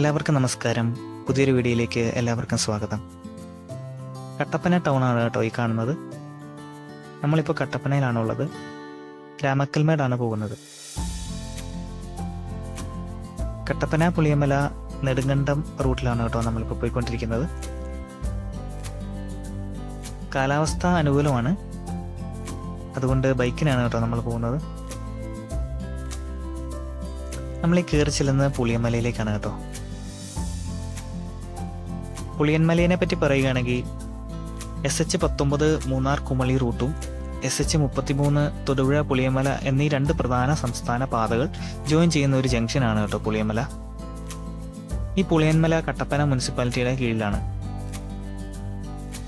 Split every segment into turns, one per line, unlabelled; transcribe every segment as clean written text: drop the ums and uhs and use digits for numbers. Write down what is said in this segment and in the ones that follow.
എല്ലാവർക്കും നമസ്കാരം. പുതിയൊരു വീഡിയോയിലേക്ക് എല്ലാവർക്കും സ്വാഗതം. കട്ടപ്പന ടൗൺ ആണ് കേട്ടോ ഈ കാണുന്നത്. നമ്മളിപ്പോൾ കട്ടപ്പനയിലാണുള്ളത്. രാമക്കൽമേടാണ് പോകുന്നത്. കട്ടപ്പന പുളിയമല നെടുങ്കണ്ടം റൂട്ടിലാണ് കേട്ടോ നമ്മളിപ്പോൾ പോയിക്കൊണ്ടിരിക്കുന്നത്. കാലാവസ്ഥ അനുകൂലമാണ്, അതുകൊണ്ട് ബൈക്കിനാണ് കേട്ടോ നമ്മൾ പോകുന്നത്. നമ്മൾ ഈ കയറി ചെല്ലുന്നത് പുളിയമലയിലേക്കാണ് കേട്ടോ. പുളിയന്മലയെ പറ്റി പറയുകയാണെങ്കിൽ SH19 മൂന്നാർ കുമളി റൂട്ടും SH33 തൊടുപുഴ പുളിയമല എന്നീ രണ്ട് പ്രധാന സംസ്ഥാന പാതകൾ ജോയിൻ ചെയ്യുന്ന ഒരു ജംഗ്ഷനാണ് കേട്ടോ പുളിയമല. ഈ പുളിയന്മല കട്ടപ്പന മുനിസിപ്പാലിറ്റിയുടെ കീഴിലാണ്.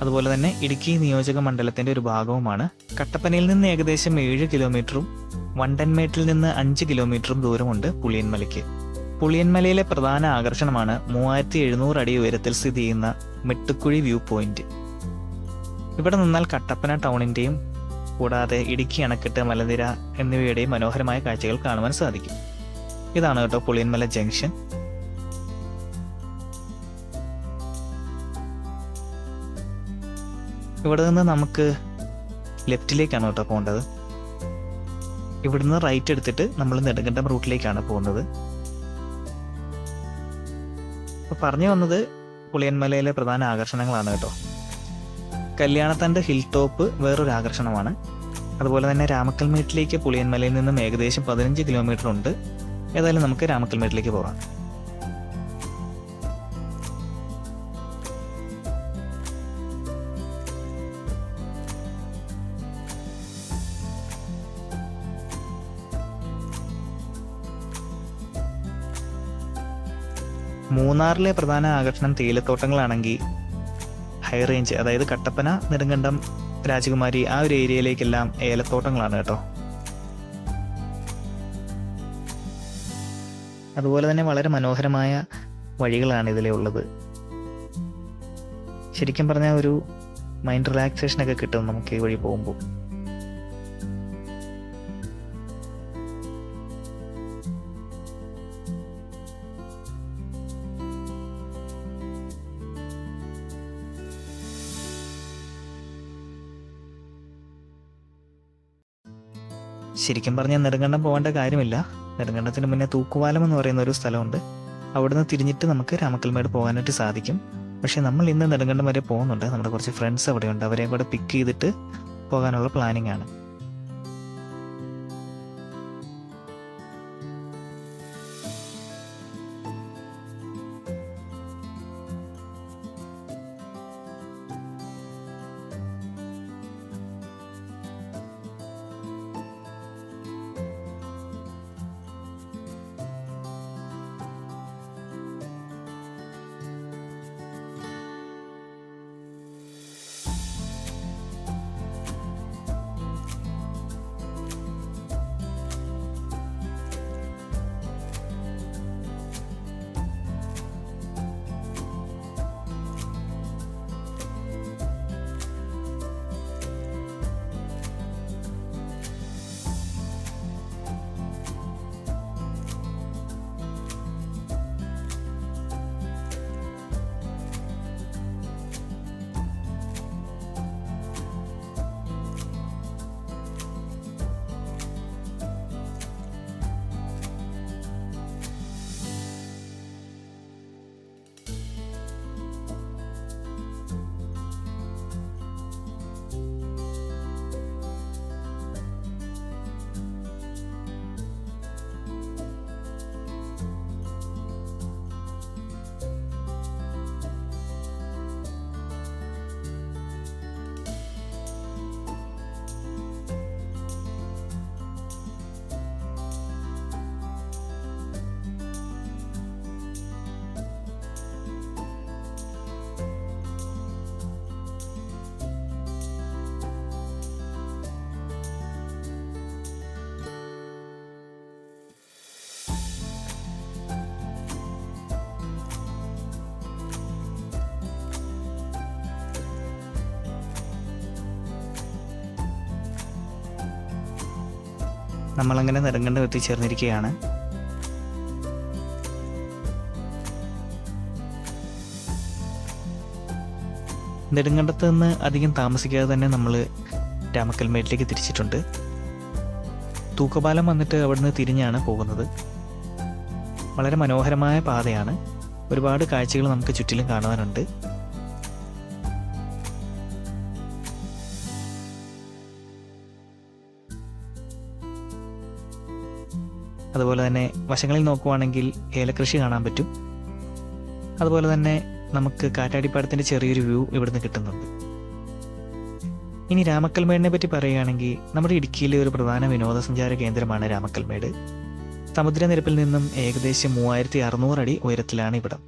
അതുപോലെ തന്നെ ഇടുക്കി നിയോജക മണ്ഡലത്തിന്റെ ഒരു ഭാഗവുമാണ്. കട്ടപ്പനയിൽ നിന്ന് ഏകദേശം 7 കിലോമീറ്ററും വണ്ടൻമേട്ടിൽ നിന്ന് 5 കിലോമീറ്ററും ദൂരമുണ്ട് പുളിയന്മലയ്ക്ക്. പുളിയന്മലയിലെ പ്രധാന ആകർഷണമാണ് 3700 അടി ഉയരത്തിൽ സ്ഥിതി ചെയ്യുന്ന മെട്ടുക്കുഴി വ്യൂ പോയിന്റ്. ഇവിടെ നിന്നാൽ കട്ടപ്പന ടൗണിന്റെയും കൂടാതെ ഇടുക്കി അണക്കെട്ട്, മലനിര എന്നിവയുടെയും മനോഹരമായ കാഴ്ചകൾ കാണുവാൻ സാധിക്കും. ഇതാണ് കേട്ടോ പുളിയന്മല ജംഗ്ഷൻ. ഇവിടെ നിന്ന് നമുക്ക് ലെഫ്റ്റിലേക്കാണ് കേട്ടോ പോകേണ്ടത്. ഇവിടുന്ന് റൈറ്റ് എടുത്തിട്ട് നമ്മൾ നെടുങ്കണ്ടം റൂട്ടിലേക്കാണ് പോകുന്നത്. പറഞ്ഞു വന്നത് പുളിയന്മലയിലെ പ്രധാന ആകർഷണങ്ങളാണ് കേട്ടോ. കല്യാണത്തണ്ട് ഹിൽ ടോപ്പ് വേറൊരു ആകർഷണമാണ്. അതുപോലെ തന്നെ രാമക്കൽമേട്ടിലേക്ക് പുളിയന്മലയിൽ നിന്നും ഏകദേശം 15 കിലോമീറ്റർ ഉണ്ട്. ഏതായാലും നമുക്ക് രാമക്കൽമേട്ടിലേക്ക് പോകാം. മൂന്നാറിലെ പ്രധാന ആകർഷണം തേയിലത്തോട്ടങ്ങളാണെങ്കിൽ ഹൈ റേഞ്ച്, അതായത് കട്ടപ്പന, നെടുങ്കണ്ടം, രാജകുമാരി ആ ഒരു ഏരിയയിലേക്കെല്ലാം ഏലത്തോട്ടങ്ങളാണ് കേട്ടോ. അതുപോലെ തന്നെ വളരെ മനോഹരമായ വഴികളാണ് ഇതിലെ ഉള്ളത്. ശരിക്കും പറഞ്ഞാൽ ഒരു മൈൻഡ് റിലാക്സേഷനൊക്കെ കിട്ടും നമുക്ക് ഈ വഴി പോകുമ്പോൾ. ശരിക്കും പറഞ്ഞാൽ നെടുങ്കണ്ടം പോകേണ്ട കാര്യമില്ല. നെടുങ്കണ്ടത്തിന് മുന്നേ തൂക്കുപാലം എന്ന് പറയുന്ന ഒരു സ്ഥലമുണ്ട്. അവിടുന്ന് തിരിഞ്ഞിട്ട് നമുക്ക് രാമക്കൽമേട് പോകാനായിട്ട് സാധിക്കും. പക്ഷെ നമ്മൾ ഇന്ന് നെടുങ്കണ്ടം വരെ പോകുന്നുണ്ട്. നമ്മുടെ കുറച്ച് ഫ്രണ്ട്സ് അവിടെയുണ്ട്. അവരെയും കൂടെ പിക്ക് ചെയ്തിട്ട് പോകാനുള്ള പ്ലാനിങ് ആണ്. നമ്മളങ്ങനെ നെടുങ്കണ്ടം എത്തിച്ചേർന്നിരിക്കുകയാണ്. നെടുങ്കണ്ടത്ത് നിന്ന് അധികം താമസിക്കാതെ തന്നെ നമ്മൾ രാമക്കൽമേട്ടിലേക്ക് തിരിച്ചിട്ടുണ്ട്. തൂക്കപാലം വന്നിട്ട് അവിടുന്ന് തിരിഞ്ഞാണ് പോകുന്നത്. വളരെ മനോഹരമായ പാതയാണ്. ഒരുപാട് കാഴ്ചകൾ നമുക്ക് ചുറ്റിലും കാണുവാനുണ്ട്. അതുപോലെ തന്നെ വശങ്ങളിൽ നോക്കുവാണെങ്കിൽ ഏലകൃഷി കാണാൻ പറ്റും. അതുപോലെ തന്നെ നമുക്ക് കാറ്റാടിപ്പാടത്തിൻ്റെ ചെറിയൊരു വ്യൂ ഇവിടുന്ന് കിട്ടുന്നുണ്ട്. ഇനി രാമക്കൽമേടിനെ പറ്റി പറയുകയാണെങ്കിൽ നമ്മുടെ ഇടുക്കിയിലെ ഒരു പ്രധാന വിനോദസഞ്ചാര കേന്ദ്രമാണ് രാമക്കൽമേട്. സമുദ്രനിരപ്പിൽ നിന്നും ഏകദേശം 3600 അടി ഉയരത്തിലാണ് ഇവിടം.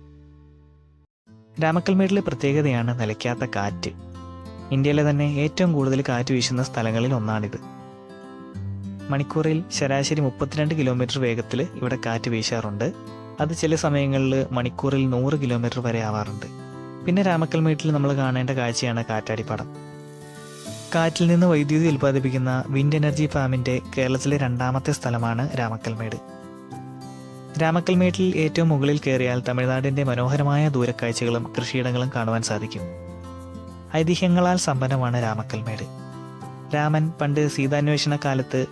രാമക്കൽമേടിലെ പ്രത്യേകതയാണ് നിലയ്ക്കാത്ത കാറ്റ്. ഇന്ത്യയിലെ തന്നെ ഏറ്റവും കൂടുതൽ കാറ്റ് വീശുന്ന സ്ഥലങ്ങളിൽ ഒന്നാണിത്. മണിക്കൂറിൽ ശരാശരി 32 കിലോമീറ്റർ വേഗത്തിൽ ഇവിടെ കാറ്റ് വീശാറുണ്ട്. അത് ചില സമയങ്ങളിൽ മണിക്കൂറിൽ 100 കിലോമീറ്റർ വരെ ആവാറുണ്ട്. പിന്നെ രാമക്കൽമേട്ടിൽ നമ്മൾ കാണേണ്ട കാഴ്ചയാണ് കാറ്റാടിപ്പാടം. കാറ്റിൽ നിന്ന് വൈദ്യുതി ഉൽപ്പാദിപ്പിക്കുന്ന വിൻഡ് എനർജി ഫാമിൻ്റെ കേരളത്തിലെ 2ാമത്തെ സ്ഥലമാണ് രാമക്കൽമേട്. രാമക്കൽമേട്ടിൽ ഏറ്റവും മുകളിൽ കയറിയാൽ തമിഴ്നാടിൻ്റെ മനോഹരമായ ദൂരക്കാഴ്ചകളും കൃഷിയിടങ്ങളും കാണുവാൻ സാധിക്കും. ഐതിഹ്യങ്ങളാൽ സമ്പന്നമാണ് രാമക്കൽമേട്. രാമൻ പണ്ട് സീതാന്വേഷണ കാലത്ത്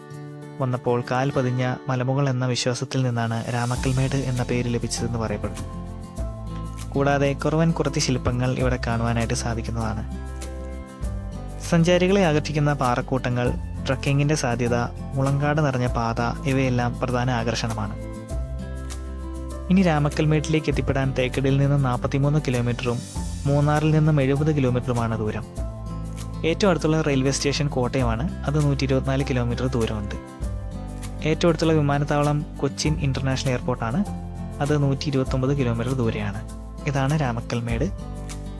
വന്നപ്പോൾ കാൽ പതിഞ്ഞ മലമുകൾ എന്ന വിശ്വാസത്തിൽ നിന്നാണ് രാമക്കൽമേട് എന്ന പേര് ലഭിച്ചതെന്ന് പറയപ്പെടുന്നു. കൂടാതെ കുറത്തി ശില്പങ്ങൾ ഇവിടെ കാണുവാനായിട്ട് സാധിക്കുന്നതാണ്. സഞ്ചാരികളെ ആകർഷിക്കുന്ന പാറക്കൂട്ടങ്ങൾ, ട്രക്കിങ്ങിൻ്റെ സാധ്യത, മുളങ്കാട് നിറഞ്ഞ പാത ഇവയെല്ലാം പ്രധാന ആകർഷണമാണ്. ഇനി രാമക്കൽമേട്ടിലേക്ക് എത്തിപ്പെടാൻ തേക്കടിയിൽ നിന്ന് 43 കിലോമീറ്ററും മൂന്നാറിൽ നിന്നും 70 കിലോമീറ്ററുമാണ് ദൂരം. ഏറ്റവും അടുത്തുള്ള റെയിൽവേ സ്റ്റേഷൻ കോട്ടയമാണ്. അത് 124 കിലോമീറ്റർ ദൂരമുണ്ട്. ഏറ്റവും അടുത്തുള്ള വിമാനത്താവളം കൊച്ചിൻ ഇൻ്റർനാഷണൽ എയർപോർട്ടാണ്. അത് 129 കിലോമീറ്റർ ദൂരെയാണ്. ഇതാണ് രാമക്കൽമേട്.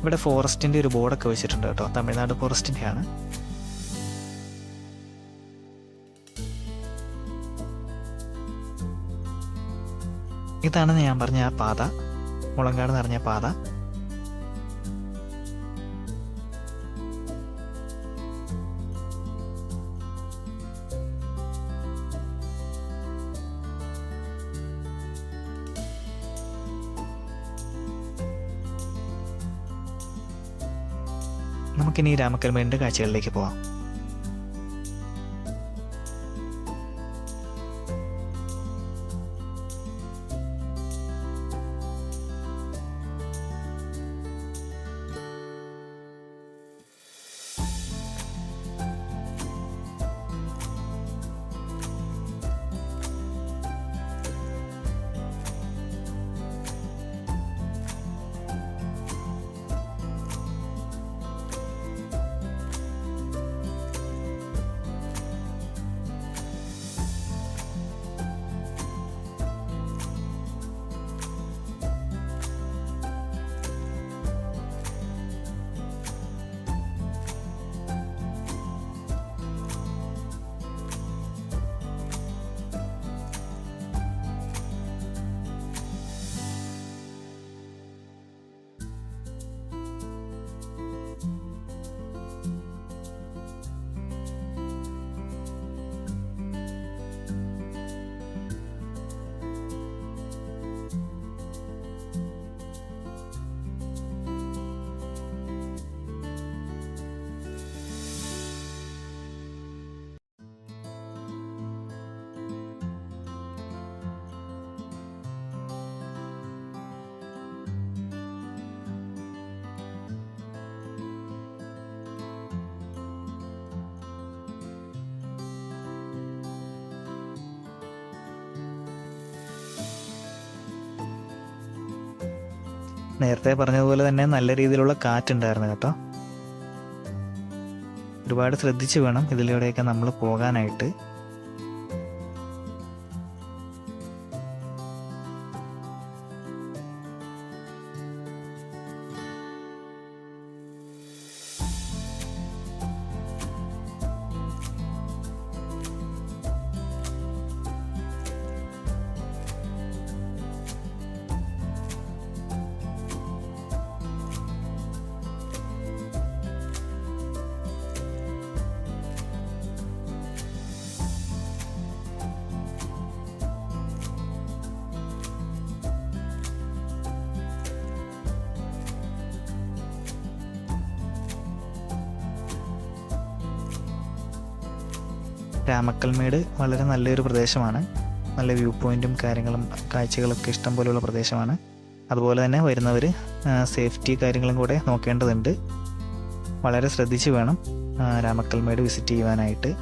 ഇവിടെ ഫോറസ്റ്റിൻ്റെ ഒരു ബോർഡൊക്കെ വെച്ചിട്ടുണ്ട് കേട്ടോ. തമിഴ്നാട് ഫോറസ്റ്റിൻ്റെയാണ്. ഇതാണ് ഞാൻ പറഞ്ഞ ആ പാത, മുളങ്കാട് നിറഞ്ഞ പാത. നമുക്കിനി രാമക്കൽമേടിൻ്റെ കാഴ്ചകളിലേക്ക് പോവാം. നേരത്തെ പറഞ്ഞതുപോലെ തന്നെ നല്ല രീതിയിലുള്ള കാറ്റുണ്ടായിരുന്നു കേട്ടോ. ഒരുപാട് ശ്രദ്ധിച്ച് വേണം ഇതിലൂടെയൊക്കെ നമ്മൾ പോകാനായിട്ട്. രാമക്കൽമേട് വളരെ നല്ലൊരു പ്രദേശമാണ്. നല്ല വ്യൂ പോയിൻറ്റും കാര്യങ്ങളും കാഴ്ചകളൊക്കെ ഇഷ്ടം പോലെയുള്ള പ്രദേശമാണ്. അതുപോലെ തന്നെ വരുന്നവർ സേഫ്റ്റി കാര്യങ്ങളും കൂടെ നോക്കേണ്ടതുണ്ട്. വളരെ ശ്രദ്ധിച്ച് വേണം രാമക്കൽമേട് വിസിറ്റ് ചെയ്യുവാനായിട്ട്.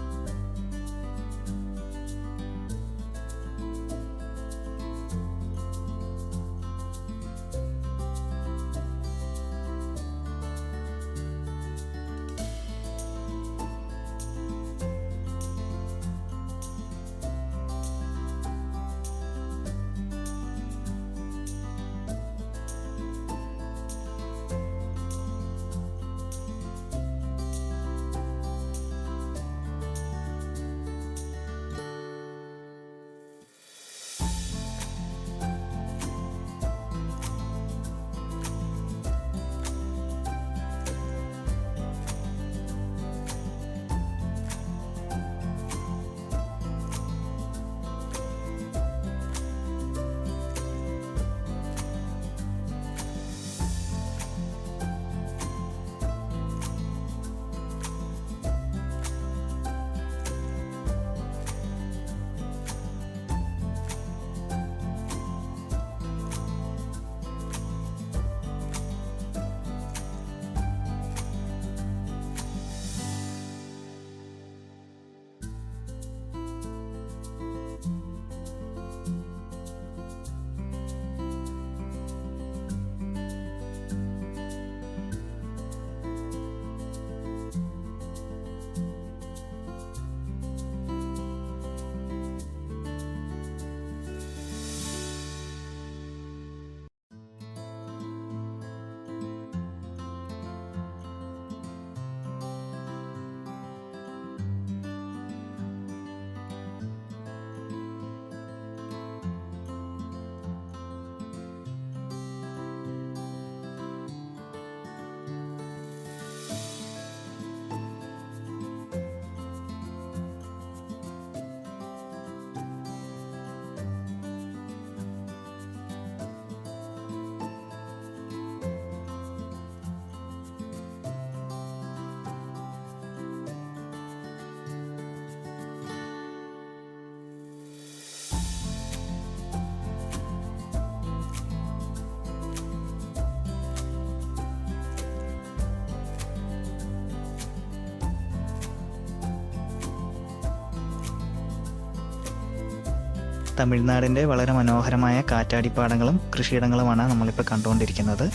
തമിഴ്നാടിൻ്റെ വളരെ മനോഹരമായ കാറ്റാടിപ്പാടങ്ങളും കൃഷിയിടങ്ങളുമാണ് നമ്മളിപ്പോൾ കണ്ടുകൊണ്ടിരിക്കുന്നത്.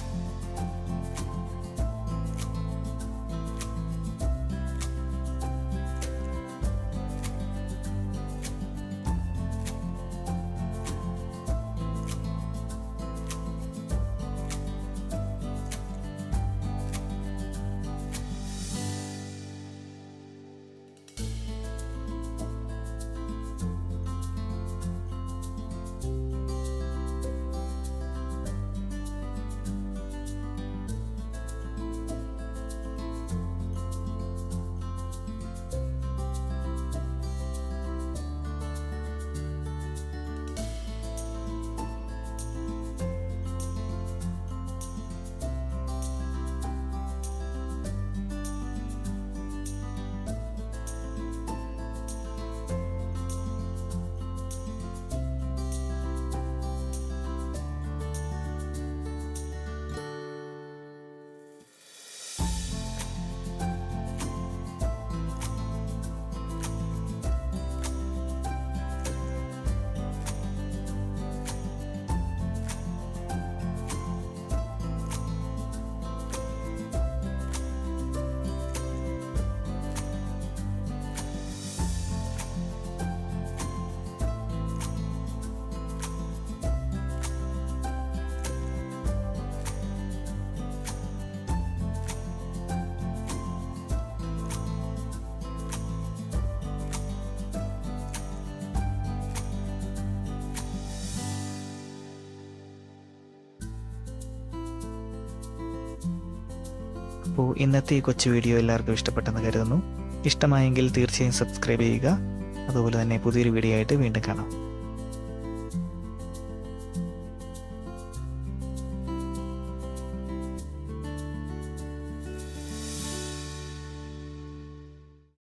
അപ്പോൾ ഇന്നത്തെ ഈ കൊച്ചു വീഡിയോ എല്ലാവർക്കും ഇഷ്ടപ്പെട്ടെന്ന് കരുതുന്നു. ഇഷ്ടമായെങ്കിൽ തീർച്ചയായും സബ്സ്ക്രൈബ് ചെയ്യുക. അതുപോലെ തന്നെ പുതിയൊരു വീഡിയോ ആയിട്ട് വീണ്ടും കാണാം.